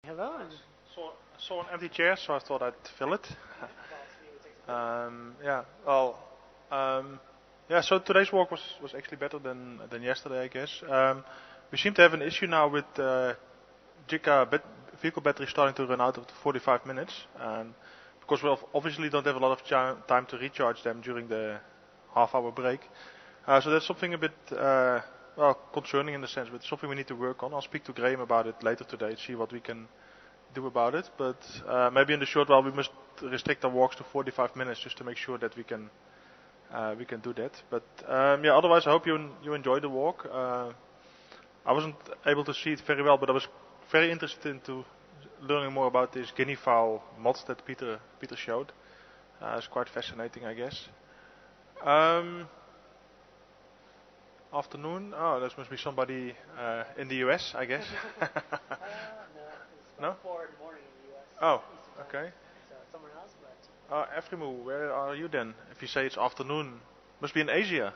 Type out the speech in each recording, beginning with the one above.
Hello. Saw an empty chair, so I thought I'd fill it. Yeah, well, um, yeah. So today's walk was actually better than yesterday, I guess. We seem to have an issue now with Jika vehicle battery starting to run out of the 45 minutes, and because we obviously don't have a lot of time to recharge them during the half-hour break. So that's something a bit well concerning in the sense, but something we need to work on. I'll speak to Graham about it later today, see what we can do about it. But maybe in the short while we must restrict our walks to 45 minutes just to make sure that we can do that. But yeah, otherwise I hope you enjoy the walk. I wasn't able to see it very well, but I was very interested into learning more about this guinea fowl mods that Peter showed. It's quite fascinating, I guess. Um, Afternoon. Oh, that must be somebody in the US, I guess. No, No? it's about 4 in the morning in the U.S. Oh, Eastern time. okay. So somewhere else, but Efrimu, where are you then? If you say it's afternoon, must be in Asia.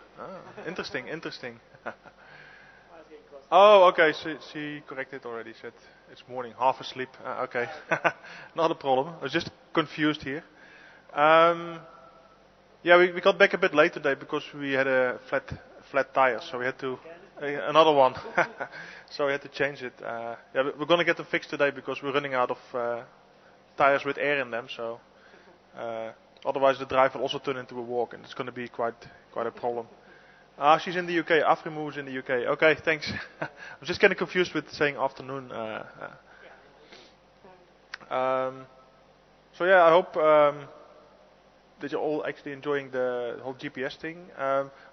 Interesting, interesting. I was getting close. Oh, okay. She corrected already. Said it's morning, half asleep. Okay, not a problem. I was just confused here. Um, yeah, we got back a bit late today because we had a flat tire, so we had to another one. So we had to change it. Yeah, we're gonna get them fixed today because we're running out of tires with air in them. So uh, otherwise the drive will also turn into a walk, and it's gonna be quite a problem. She's in the UK. Afrimu is in the UK. Okay, thanks. I was just getting confused with saying afternoon. So yeah, I hope that you're all actually enjoying the whole GPS thing.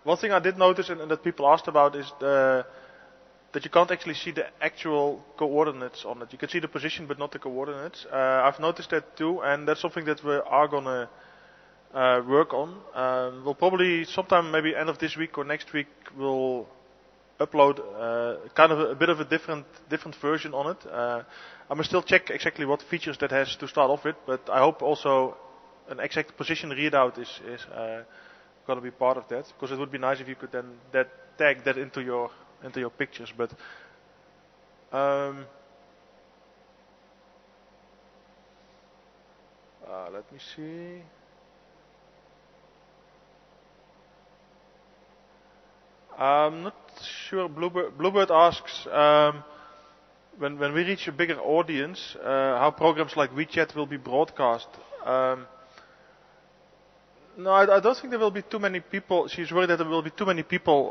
One thing I did notice and that people asked about is that you can't actually see the actual coordinates on it. You can see the position but not the coordinates. I've noticed that too, and that's something that we are gonna work on. We'll probably sometime maybe end of this week or next week we'll upload kind of a bit of a different version on it. I must still check exactly what features that has to start off with, but I hope also an exact position readout is going to be part of that, because it would be nice if you could then tag that into your pictures. But um, let me see. I'm not sure. Bluebird asks, when we reach a bigger audience, how programs like WeChat will be broadcast. Um, no, I don't think there will be too many people. She's worried that there will be too many people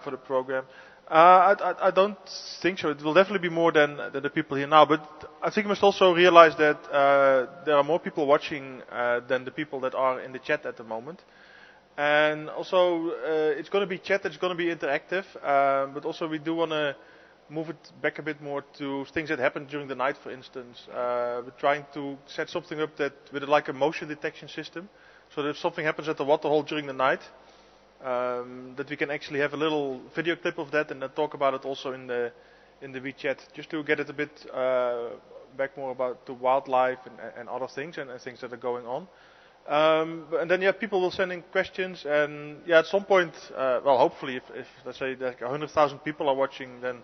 for the program. I don't think so. It will definitely be more than the people here now. But I think we must also realize that there are more people watching than the people that are in the chat at the moment. And also, it's going to be chat, it's going to be interactive, but also we do want to move it back a bit more to things that happen during the night, for instance. We're trying to set something up that with like a motion detection system, so that if something happens at the waterhole during the night, that we can actually have a little video clip of that and then talk about it also in the WeChat, just to get it a bit back more about the wildlife and other things and things that are going on. And then yeah, people will send in questions, and yeah, at some point, well, hopefully, if let's say like 100,000 people are watching, then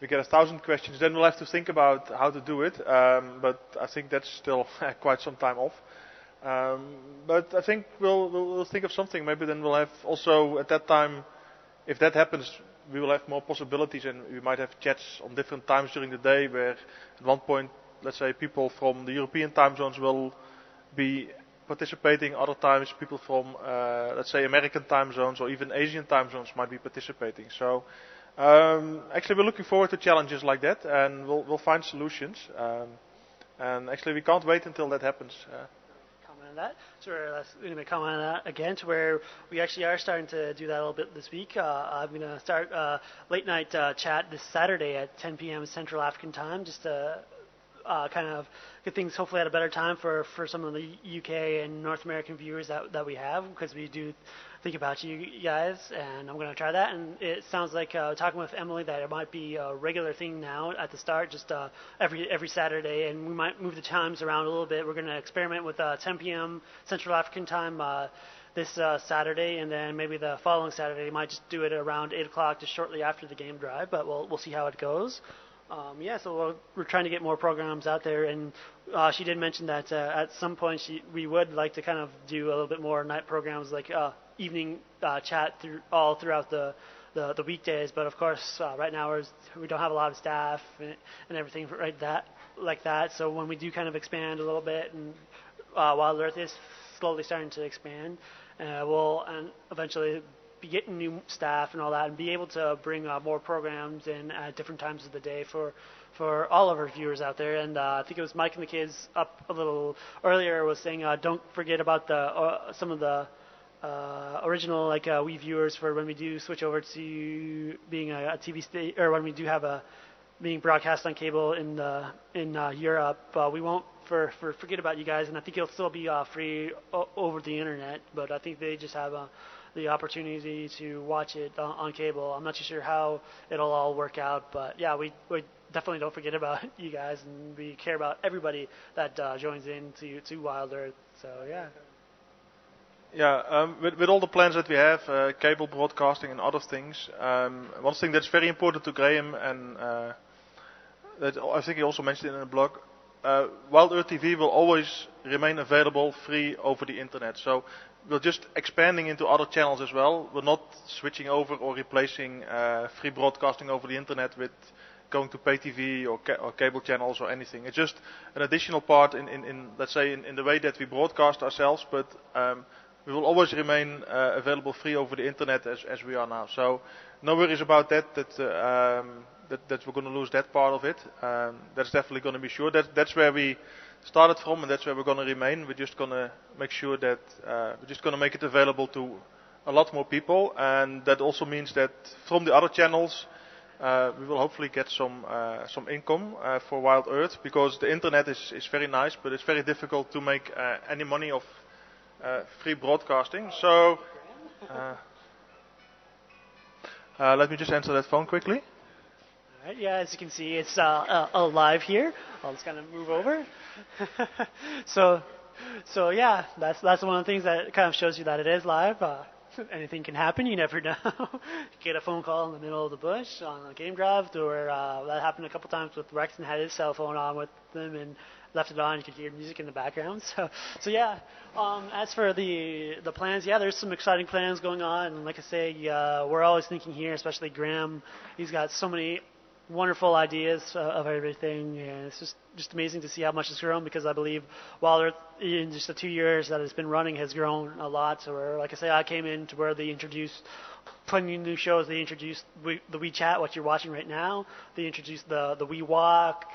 we get 1,000 questions. Then we'll have to think about how to do it. But I think that's still quite some time off. But I think we'll think of something. Maybe then we'll have also at that time, if that happens, we will have more possibilities, and we might have chats on different times during the day. Where at one point, let's say people from the European time zones will be participating. Other times, people from, let's say, American time zones or even Asian time zones might be participating. So, actually, we're looking forward to challenges like that, and we'll find solutions. And actually, we can't wait until that happens. Comment on that. So we're going to comment on that again, to where we actually are starting to do that a little bit this week. I'm going to start late night chat this Saturday at 10 p.m. Central African time, just to kind of get things hopefully at a better time for some of the UK and North American viewers that we have, because we do think about you guys, and I'm going to try that. And it sounds like talking with Emily that it might be a regular thing now at the start, just every Saturday, and we might move the times around a little bit. We're going to experiment with 10 p.m. Central African time this Saturday, and then maybe the following Saturday we might just do it around 8 o'clock, just shortly after the game drive, but we'll see how it goes. Yeah, so we're trying to get more programs out there, and she did mention that at some point we would like to kind of do a little bit more night programs, like evening chat throughout the weekdays. But of course, right now we don't have a lot of staff and everything like that. So when we do kind of expand a little bit, and Wild Earth is slowly starting to expand, we'll and eventually be getting new staff and all that, and be able to bring more programs in at different times of the day for all of our viewers out there. And I think it was Mike and the kids up a little earlier was saying, don't forget about the some of the original we viewers for when we do switch over to being a TV station, or when we do have a being broadcast on cable in Europe. We won't forget about you guys, and I think it'll still be free over the internet. But I think they just have the opportunity to watch it on cable. I'm not too sure how it'll all work out, but yeah, we definitely don't forget about you guys, and we care about everybody that joins in to Wild Earth. So yeah. Yeah, with all the plans that we have, cable broadcasting and other things, one thing that's very important to Graham, and that I think he also mentioned in the blog, Wild Earth TV will always remain available free over the internet. So we're just expanding into other channels as well. We're not switching over or replacing free broadcasting over the internet with going to pay TV or cable channels or anything. It's just an additional part in let's say, in the way that we broadcast ourselves, but we will always remain available free over the internet as we are now. So no worries about that we're going to lose that part of it. That's definitely going to be sure. That's where we started from, and that's where we're going to remain. We're just going to make sure that we're just going to make it available to a lot more people, and that also means that from the other channels we will hopefully get some income for Wild Earth, because the internet is very nice, but it's very difficult to make any money off free broadcasting. So let me just answer that phone quickly. All right, yeah, as you can see, it's live here. I'll just kind of move over. so yeah, that's one of the things that kind of shows you that it is live. Anything can happen. You never know. You get a phone call in the middle of the bush on a game draft, or that happened a couple times with Rex, and had his cell phone on with them and left it on. You could hear music in the background. So yeah. As for the plans, yeah, there's some exciting plans going on. And like I say, we're always thinking here, especially Graham. He's got so many wonderful ideas of everything, and it's just amazing to see how much it's grown, because I believe Wild Earth, in just the 2 years that it's been running, has grown a lot. So like I say, I came in to where they introduced plenty of new shows. They introduced the WeChat, what you're watching right now. They introduced the WeWalk.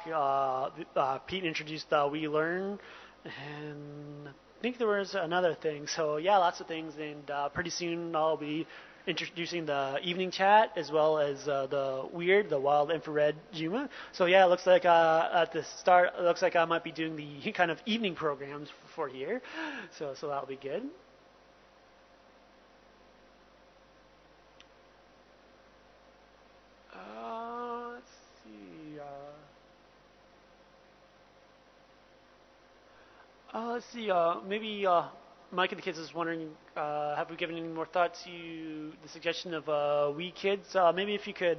Pete introduced the WeLearn, and I think there was another thing. So yeah, lots of things, and pretty soon I'll be introducing the evening chat, as well as the wild infrared Juma. So yeah, it looks like at the start, it looks like I might be doing the kind of evening programs for here. So that'll be good. Let's see. Let's see. Maybe Mike and the kids is wondering, have we given any more thought to the suggestion of We Kids? Maybe if you could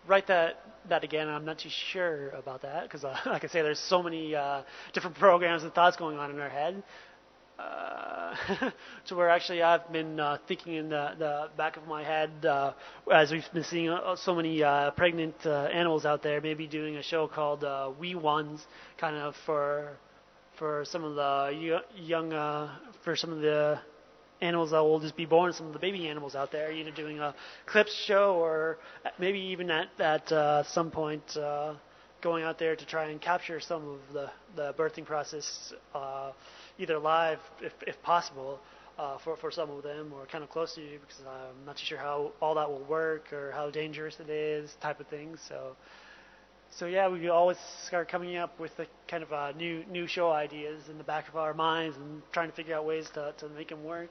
write that again. I'm not too sure about that, because like I say, there's so many different programs and thoughts going on in our head. To where actually I've been thinking in the back of my head, as we've been seeing so many pregnant animals out there, maybe doing a show called Wee Ones, kind of for some of the young, for some of the animals that will just be born, some of the baby animals out there, either doing a clips show, or maybe even at some point going out there to try and capture some of the birthing process, either live if possible, for some of them, or kind of close to you, because I'm not too sure how all that will work or how dangerous it is, type of thing. So yeah, we always start coming up with the kind of new show ideas in the back of our minds, and trying to figure out ways to make them work.